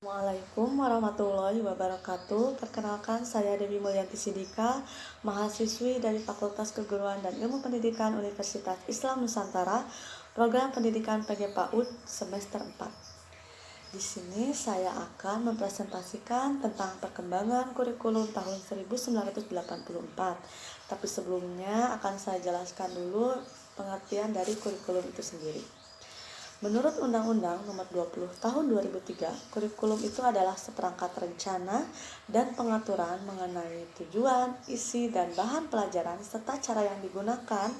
Assalamualaikum warahmatullahi wabarakatuh. Perkenalkan, saya Dewi Mulyanti Sidika, mahasiswi dari Fakultas Keguruan dan Ilmu Pendidikan Universitas Islam Nusantara, program pendidikan PG PAUD semester 4. Di sini saya akan mempresentasikan tentang perkembangan kurikulum tahun 1984. Tapi sebelumnya akan saya jelaskan dulu pengertian dari kurikulum itu sendiri. Menurut Undang-Undang Nomor 20 Tahun 2003, kurikulum itu adalah seperangkat rencana dan pengaturan mengenai tujuan, isi, dan bahan pelajaran serta cara yang digunakan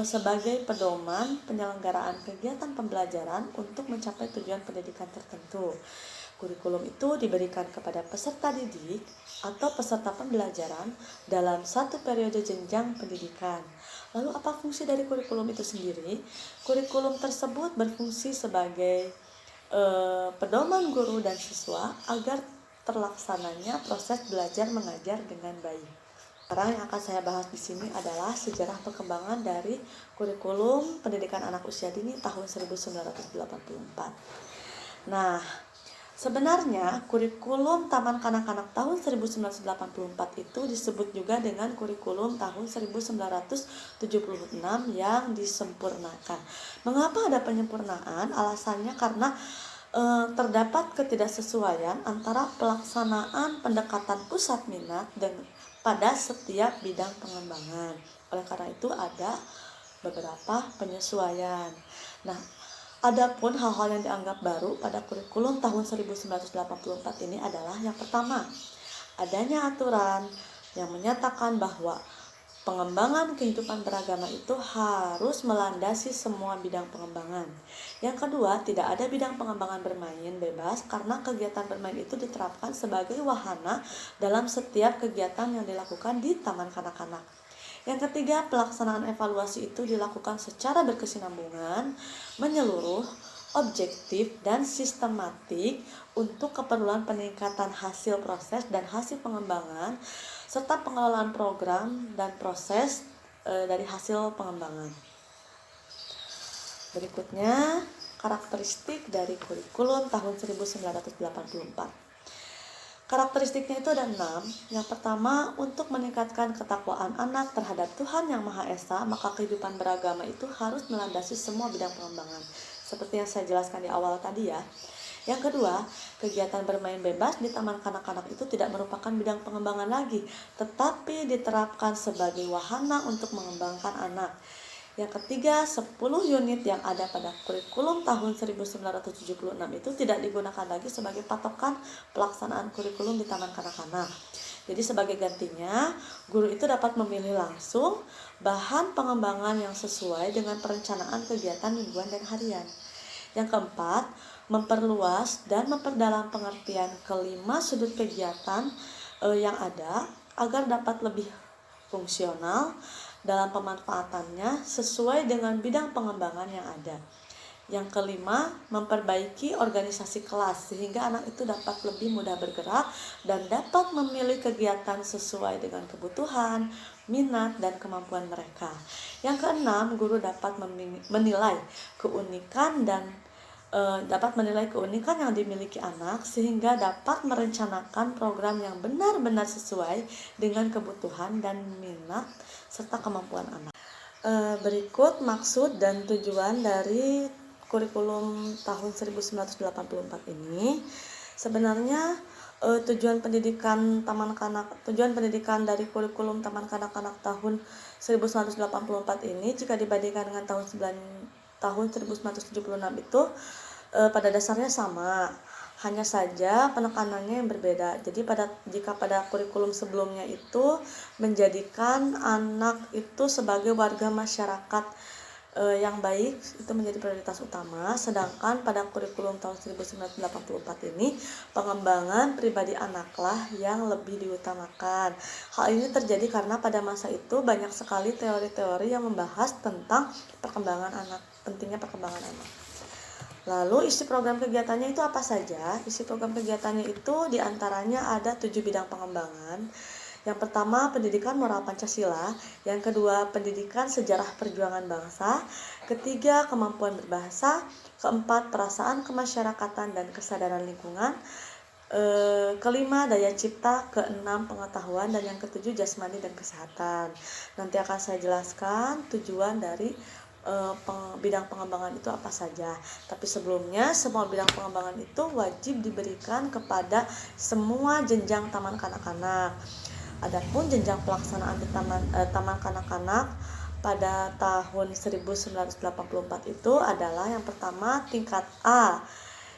sebagai pedoman penyelenggaraan kegiatan pembelajaran untuk mencapai tujuan pendidikan tertentu. Kurikulum itu diberikan kepada peserta didik atau peserta pembelajaran dalam satu periode jenjang pendidikan. Lalu apa fungsi dari kurikulum itu sendiri? Kurikulum tersebut berfungsi sebagai pedoman guru dan siswa agar terlaksananya proses belajar mengajar dengan baik. Sekarang yang akan saya bahas di sini adalah sejarah perkembangan dari kurikulum pendidikan anak usia dini tahun 1984. Nah, sebenarnya kurikulum Taman Kanak-Kanak tahun 1984 itu disebut juga dengan kurikulum tahun 1976 yang disempurnakan. Mengapa ada penyempurnaan? Alasannya karena terdapat ketidaksesuaian antara pelaksanaan pendekatan pusat minat pada setiap bidang pengembangan. Oleh karena itu ada beberapa penyesuaian. Nah, adapun hal-hal yang dianggap baru pada kurikulum tahun 1984 ini adalah yang pertama, adanya aturan yang menyatakan bahwa pengembangan kehidupan beragama itu harus melandasi semua bidang pengembangan. Yang kedua, tidak ada bidang pengembangan bermain bebas karena kegiatan bermain itu diterapkan sebagai wahana dalam setiap kegiatan yang dilakukan di taman kanak-kanak. Yang ketiga, pelaksanaan evaluasi itu dilakukan secara berkesinambungan, menyeluruh, objektif, dan sistematik untuk keperluan peningkatan hasil proses dan hasil pengembangan, serta pengelolaan program dan proses dari hasil pengembangan. Berikutnya, karakteristik dari kurikulum tahun 1984. Karakteristiknya itu ada 6. Yang pertama, untuk meningkatkan ketakwaan anak terhadap Tuhan Yang Maha Esa, maka kehidupan beragama itu harus melandasi semua bidang pengembangan. Seperti yang saya jelaskan di awal tadi ya. Yang kedua, kegiatan bermain bebas di taman kanak-kanak itu tidak merupakan bidang pengembangan lagi, tetapi diterapkan sebagai wahana untuk mengembangkan anak. Yang ketiga, 10 unit yang ada pada kurikulum tahun 1976 itu tidak digunakan lagi sebagai patokan pelaksanaan kurikulum di taman kanak-kanak. Jadi sebagai gantinya, guru itu dapat memilih langsung bahan pengembangan yang sesuai dengan perencanaan kegiatan mingguan dan harian. Yang keempat, memperluas dan memperdalam pengertian kelima sudut kegiatan yang ada agar dapat lebih fungsional dalam pemanfaatannya sesuai dengan bidang pengembangan yang ada. Yang kelima, memperbaiki organisasi kelas sehingga anak itu dapat lebih mudah bergerak dan dapat memilih kegiatan sesuai dengan kebutuhan, minat, dan kemampuan mereka. Yang keenam, guru dapat menilai keunikan yang dimiliki anak sehingga dapat merencanakan program yang benar-benar sesuai dengan kebutuhan dan minat serta kemampuan anak. Berikut maksud dan tujuan dari kurikulum tahun 1984 ini. Sebenarnya tujuan pendidikan dari kurikulum Taman Kanak-Kanak tahun 1984 ini jika dibandingkan dengan tahun 1976 itu pada dasarnya sama, hanya saja penekanannya yang berbeda. Jadi jika pada kurikulum sebelumnya itu menjadikan anak itu sebagai warga masyarakat yang baik itu menjadi prioritas utama, sedangkan pada kurikulum tahun 1984 ini pengembangan pribadi anaklah yang lebih diutamakan. Hal ini terjadi karena pada masa itu banyak sekali teori-teori yang membahas tentang pentingnya perkembangan anak. Lalu isi program kegiatannya itu apa saja? Isi program kegiatannya itu diantaranya ada 7 bidang pengembangan. Yang pertama, pendidikan moral Pancasila. Yang kedua, pendidikan sejarah perjuangan bangsa. ketiga kemampuan berbahasa, keempat perasaan kemasyarakatan dan kesadaran lingkungan, kelima daya cipta, keenam pengetahuan, dan yang ketujuh jasmani dan kesehatan. Nanti akan saya jelaskan tujuan dari bidang pengembangan itu apa saja. Tapi sebelumnya, semua bidang pengembangan itu wajib diberikan kepada semua jenjang taman kanak-kanak. Adapun jenjang pelaksanaan di taman kanak-kanak pada tahun 1984 itu adalah yang pertama tingkat A,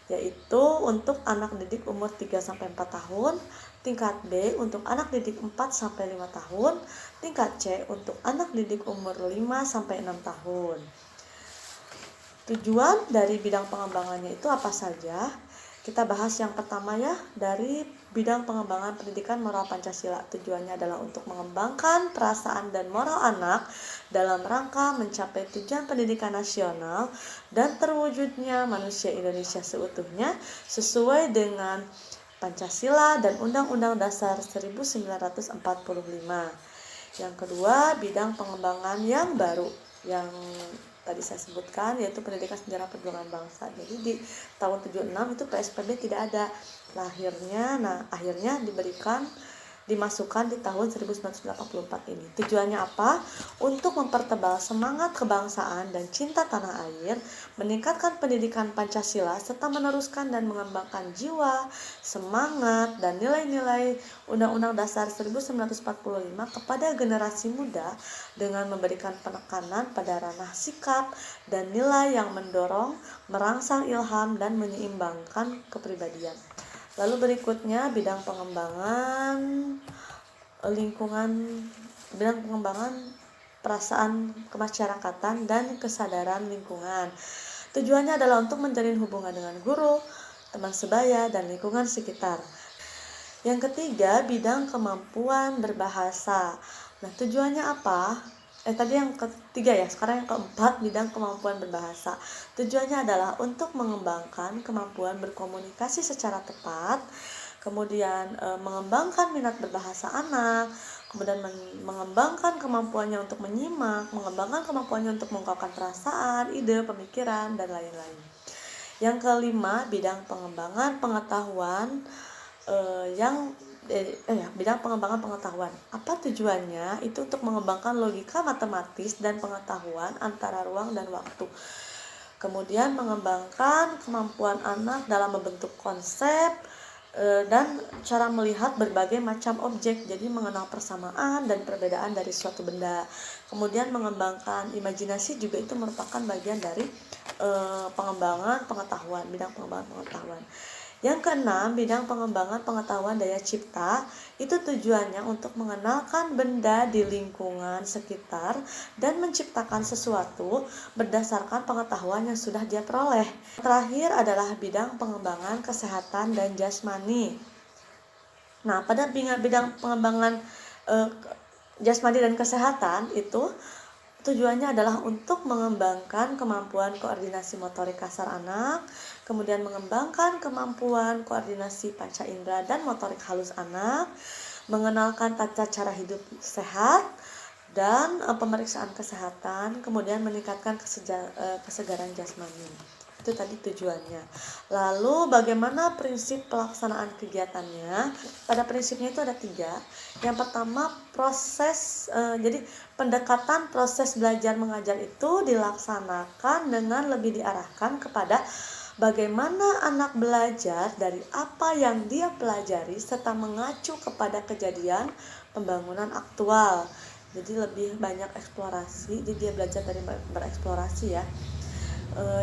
yaitu untuk anak didik umur 3-4 tahun, tingkat B untuk anak didik 4-5 tahun, tingkat C untuk anak didik umur 5-6 tahun. Tujuan dari bidang pengembangannya itu apa saja? Kita bahas yang pertama ya, dari bidang pengembangan pendidikan moral Pancasila. Tujuannya adalah untuk mengembangkan perasaan dan moral anak dalam rangka mencapai tujuan pendidikan nasional dan terwujudnya manusia Indonesia seutuhnya sesuai dengan Pancasila dan Undang-Undang Dasar 1945. Yang kedua, bidang pengembangan yang baru yang tadi saya sebutkan, yaitu pendidikan sejarah perjuangan bangsa. Jadi di tahun 76 itu PSPB tidak ada lahirnya, akhirnya dimasukkan di tahun 1984 ini. Tujuannya apa? Untuk mempertebal semangat kebangsaan dan cinta tanah air, meningkatkan pendidikan Pancasila, serta meneruskan dan mengembangkan jiwa, semangat, dan nilai-nilai Undang-Undang Dasar 1945 kepada generasi muda dengan memberikan penekanan pada ranah sikap dan nilai yang mendorong, merangsang ilham, dan menyeimbangkan kepribadian. Lalu berikutnya bidang pengembangan lingkungan, bidang pengembangan perasaan kemasyarakatan dan kesadaran lingkungan. Tujuannya adalah untuk menjalin hubungan dengan guru, teman sebaya, dan lingkungan sekitar. Yang ketiga, bidang kemampuan berbahasa. Nah, tujuannya apa? Tadi yang ketiga ya, sekarang yang keempat, bidang kemampuan berbahasa. Tujuannya adalah untuk mengembangkan kemampuan berkomunikasi secara tepat, kemudian mengembangkan minat berbahasa anak, kemudian mengembangkan kemampuannya untuk menyimak, mengembangkan kemampuannya untuk mengungkapkan perasaan, ide, pemikiran, dan lain-lain. Yang kelima, bidang pengembangan pengetahuan bidang pengembangan pengetahuan. Apa tujuannya? Itu untuk mengembangkan logika matematis dan pengetahuan antara ruang dan waktu. Kemudian mengembangkan kemampuan anak dalam membentuk konsep dan cara melihat berbagai macam objek, jadi mengenal persamaan dan perbedaan dari suatu benda. Kemudian mengembangkan imajinasi juga itu merupakan bagian dari pengembangan pengetahuan, bidang pengembangan pengetahuan. Yang keenam, bidang pengembangan pengetahuan daya cipta, itu tujuannya untuk mengenalkan benda di lingkungan sekitar dan menciptakan sesuatu berdasarkan pengetahuan yang sudah dia peroleh. Terakhir adalah bidang pengembangan kesehatan dan jasmani. Nah, pada bidang pengembangan jasmani dan kesehatan itu tujuannya adalah untuk mengembangkan kemampuan koordinasi motorik kasar anak, kemudian mengembangkan kemampuan koordinasi panca indera dan motorik halus anak, mengenalkan tata cara hidup sehat, dan pemeriksaan kesehatan, kemudian meningkatkan kesegaran jasmani. Itu tadi tujuannya. Lalu bagaimana prinsip pelaksanaan kegiatannya? Pada prinsipnya itu ada 3. Yang pertama, jadi pendekatan proses belajar mengajar itu dilaksanakan dengan lebih diarahkan kepada bagaimana anak belajar dari apa yang dia pelajari serta mengacu kepada kejadian pembangunan aktual. Jadi lebih banyak eksplorasi, jadi dia belajar dari bereksplorasi ya.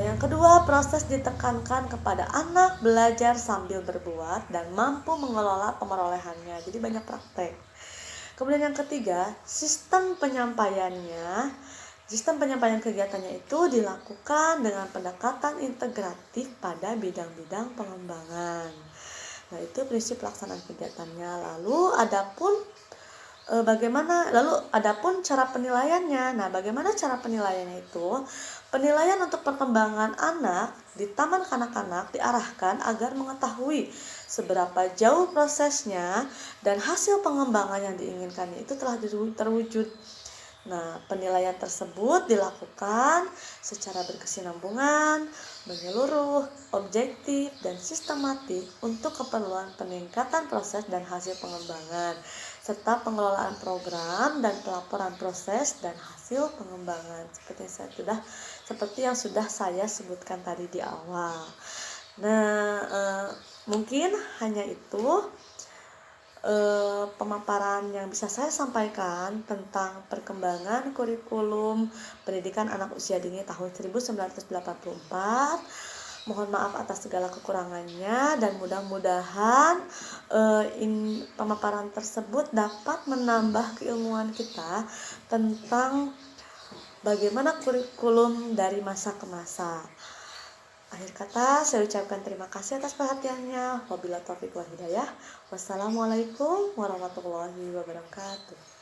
Yang kedua, proses ditekankan kepada anak belajar sambil berbuat dan mampu mengelola pemerolehannya. Jadi banyak praktek. Kemudian yang ketiga, sistem penyampaian kegiatannya itu dilakukan dengan pendekatan integratif pada bidang-bidang pengembangan. Nah, itu prinsip pelaksanaan kegiatannya. Lalu adapun cara penilaiannya. Nah, bagaimana cara penilaiannya itu? Penilaian untuk perkembangan anak di taman kanak-kanak diarahkan agar mengetahui seberapa jauh prosesnya dan hasil pengembangan yang diinginkannya itu telah terwujud. Nah, penilaian tersebut dilakukan secara berkesinambungan, menyeluruh, objektif, dan sistematik untuk keperluan peningkatan proses dan hasil pengembangan, serta pengelolaan program dan pelaporan proses dan hasil pengembangan. Seperti yang sudah saya sebutkan tadi di awal. Nah, mungkin hanya itu pemaparan yang bisa saya sampaikan tentang perkembangan kurikulum pendidikan anak usia dini tahun 1984. Mohon maaf atas segala kekurangannya dan mudah-mudahan pemaparan tersebut dapat menambah keilmuan kita tentang bagaimana kurikulum dari masa ke masa. Akhir kata, saya ucapkan terima kasih atas perhatiannya. Wabillahi taufiq wal hidayah. Wassalamualaikum warahmatullahi wabarakatuh.